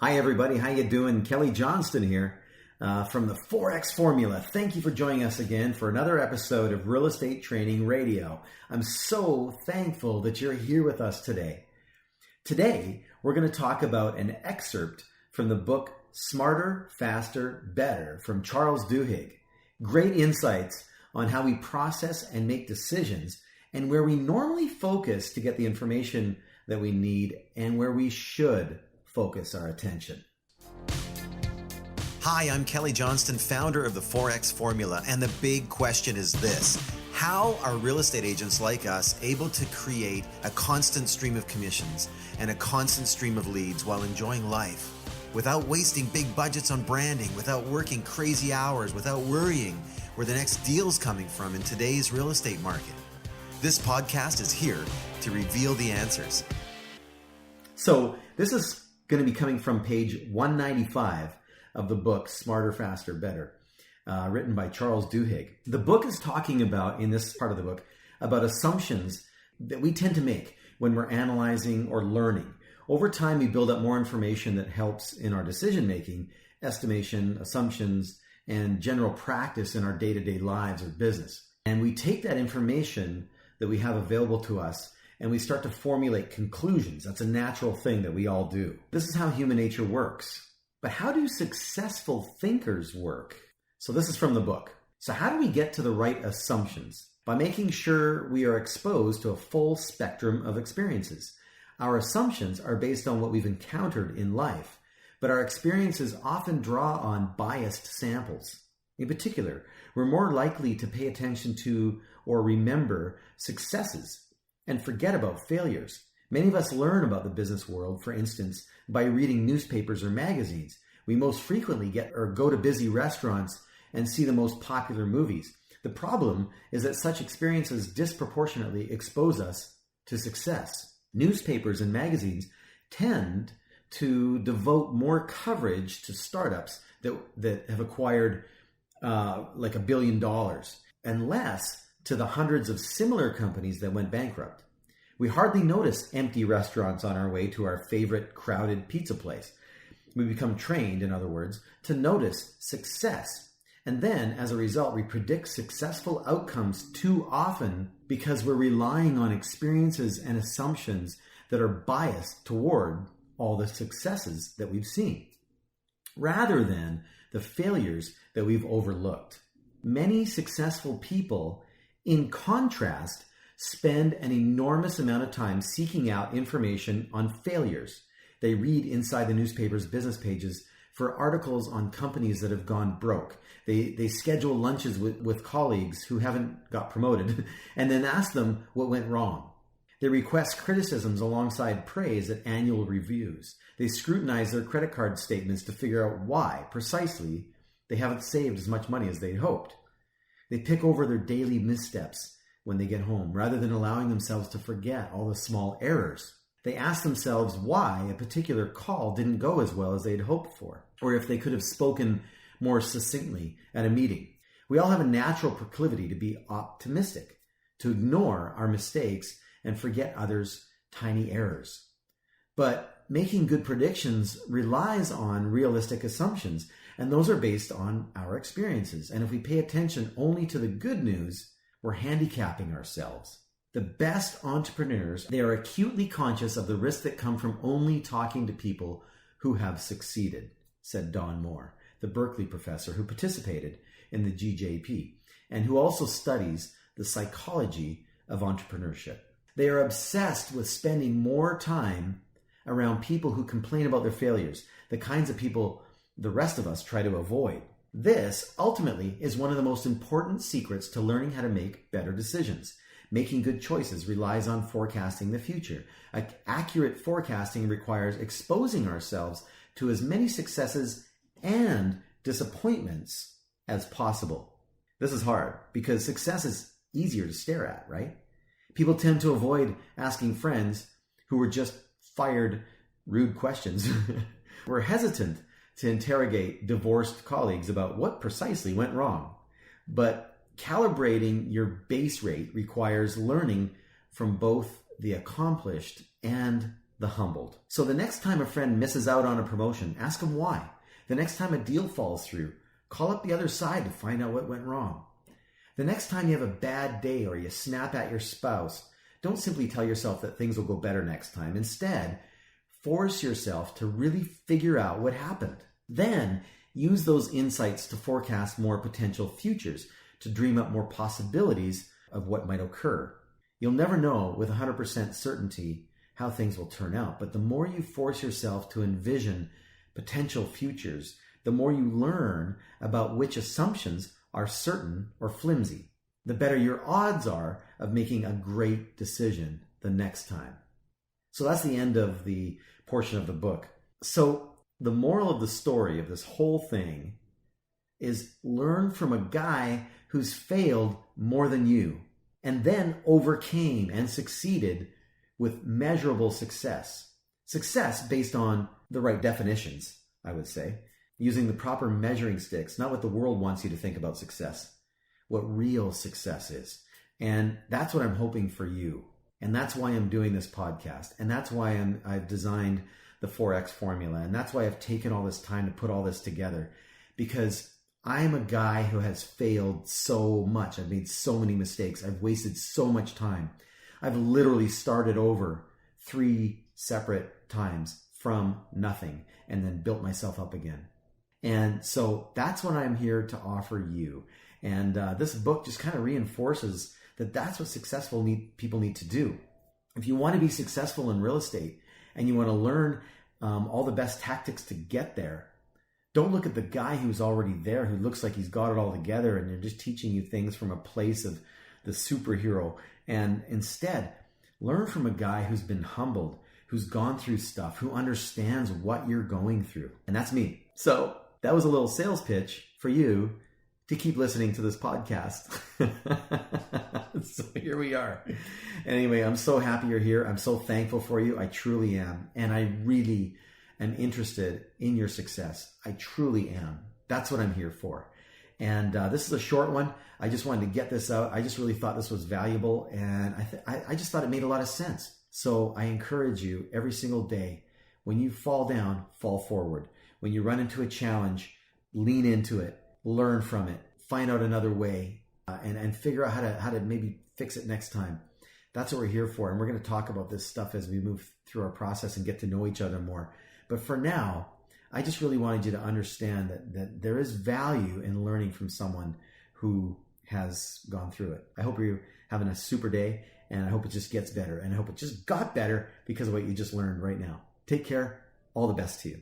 Hi everybody, how you doing? Kelly Johnston here from the Forex Formula. Thank you for joining us again for another episode of Real Estate Training Radio. I'm so thankful that you're here with us today. Today, we're going to talk about an excerpt from the book Smarter, Faster, Better from Charles Duhigg. Great insights on how we process and make decisions and where we normally focus to get the information that we need and where we should focus our attention. Hi, I'm Kelly Johnston, founder of the Forex Formula, and the big question is this: how are real estate agents like us able to create a constant stream of commissions and a constant stream of leads while enjoying life, without wasting big budgets on branding, without working crazy hours, without worrying where the next deal's coming from in today's real estate market? This podcast is here to reveal the answers. So this is going to be coming from page 195 of the book Smarter, Faster, Better, written by Charles Duhigg. The book is talking about, in this part of the book, about assumptions that we tend to make when we're analyzing or learning. Over time, we build up more information that helps in our decision-making, estimation, assumptions, and general practice in our day-to-day lives or business. And we take that information that we have available to us and we start to formulate conclusions. That's a natural thing that we all do. This is how human nature works. But how do successful thinkers work? So this is from the book. So how do we get to the right assumptions? By making sure we are exposed to a full spectrum of experiences. Our assumptions are based on what we've encountered in life, but our experiences often draw on biased samples. In particular, we're more likely to pay attention to or remember successes and forget about failures. Many of us learn about the business world, for instance, by reading newspapers or magazines. We most frequently go to busy restaurants and see the most popular movies. The problem is that such experiences disproportionately expose us to success. Newspapers and magazines tend to devote more coverage to startups that have acquired like $1 billion and less to the hundreds of similar companies that went bankrupt. We hardly notice empty restaurants on our way to our favorite crowded pizza place. We become trained, in other words, to notice success. And then, as a result, we predict successful outcomes too often because we're relying on experiences and assumptions that are biased toward all the successes that we've seen, rather than the failures that we've overlooked. Many successful people, in contrast, spend an enormous amount of time seeking out information on failures. They read inside the newspaper's business pages for articles on companies that have gone broke. They schedule lunches with colleagues who haven't got promoted and then ask them what went wrong. They request criticisms alongside praise at annual reviews. They scrutinize their credit card statements to figure out why, precisely, they haven't saved as much money as they'd hoped. They pick over their daily missteps when they get home, rather than allowing themselves to forget all the small errors. They ask themselves why a particular call didn't go as well as they'd hoped for, or if they could have spoken more succinctly at a meeting. We all have a natural proclivity to be optimistic, to ignore our mistakes and forget others' tiny errors. But making good predictions relies on realistic assumptions, and those are based on our experiences. And if we pay attention only to the good news, we're handicapping ourselves. The best entrepreneurs, they are acutely conscious of the risks that come from only talking to people who have succeeded, said Don Moore, the Berkeley professor who participated in the GJP and who also studies the psychology of entrepreneurship. They are obsessed with spending more time around people who complain about their failures, the kinds of people the rest of us try to avoid. This, ultimately, is one of the most important secrets to learning how to make better decisions. Making good choices relies on forecasting the future. Accurate forecasting requires exposing ourselves to as many successes and disappointments as possible. This is hard because success is easier to stare at, right? People tend to avoid asking friends who were just fired rude questions. We're hesitant to interrogate divorced colleagues about what precisely went wrong. But calibrating your base rate requires learning from both the accomplished and the humbled. So the next time a friend misses out on a promotion, ask them why. The next time a deal falls through, call up the other side to find out what went wrong. The next time you have a bad day or you snap at your spouse, don't simply tell yourself that things will go better next time. Instead, force yourself to really figure out what happened. Then use those insights to forecast more potential futures, to dream up more possibilities of what might occur. You'll never know with 100% certainty how things will turn out, but the more you force yourself to envision potential futures, the more you learn about which assumptions are certain or flimsy, the better your odds are of making a great decision the next time. So that's the end of the portion of the book. So the moral of the story of this whole thing is learn from a guy who's failed more than you and then overcame and succeeded with measurable success. Success based on the right definitions, I would say, using the proper measuring sticks, not what the world wants you to think about success, what real success is. And that's what I'm hoping for you. And that's why I'm doing this podcast. And that's why I've designed the 4X formula. And that's why I've taken all this time to put all this together, because I'm a guy who has failed so much. I've made so many mistakes. I've wasted so much time. I've literally started over 3 separate times from nothing and then built myself up again. And so that's what I'm here to offer you. And this book just kind of reinforces that that's what successful people need to do. If you want to be successful in real estate and you want to learn all the best tactics to get there, don't look at the guy who's already there, who looks like he's got it all together and they're just teaching you things from a place of the superhero. And instead, learn from a guy who's been humbled, who's gone through stuff, who understands what you're going through. And that's me. So that was a little sales pitch for you to keep listening to this podcast. So here we are. Anyway, I'm so happy you're here. I'm so thankful for you. I truly am. And I really am interested in your success. I truly am. That's what I'm here for. And this is a short one. I just wanted to get this out. I just really thought this was valuable. And I just thought it made a lot of sense. So I encourage you every single day, when you fall down, fall forward. When you run into a challenge, lean into it, learn from it, find out another way, and figure out how to maybe fix it next time. That's what we're here for. And we're going to talk about this stuff as we move through our process and get to know each other more. But for now, I just really wanted you to understand that there is value in learning from someone who has gone through it. I hope you're having a super day, and I hope it just gets better. And I hope it just got better because of what you just learned right now. Take care. All the best to you.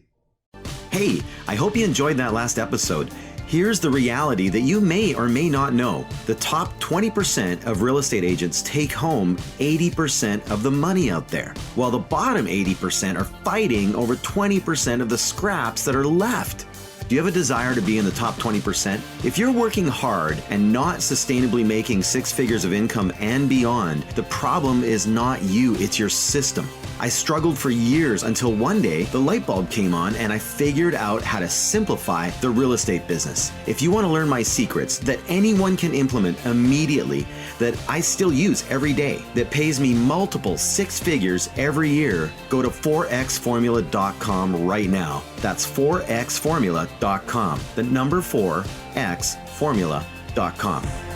Hey, I hope you enjoyed that last episode. Here's the reality that you may or may not know. The top 20% of real estate agents take home 80% of the money out there, while the bottom 80% are fighting over 20% of the scraps that are left. Do you have a desire to be in the top 20%? If you're working hard and not sustainably making 6 figures of income and beyond, the problem is not you, it's your system. I struggled for years until one day the light bulb came on and I figured out how to simplify the real estate business. If you want to learn my secrets that anyone can implement immediately, that I still use every day, that pays me multiple 6 figures every year, go to 4xformula.com right now. That's 4xformula.com. The number 4xformula.com.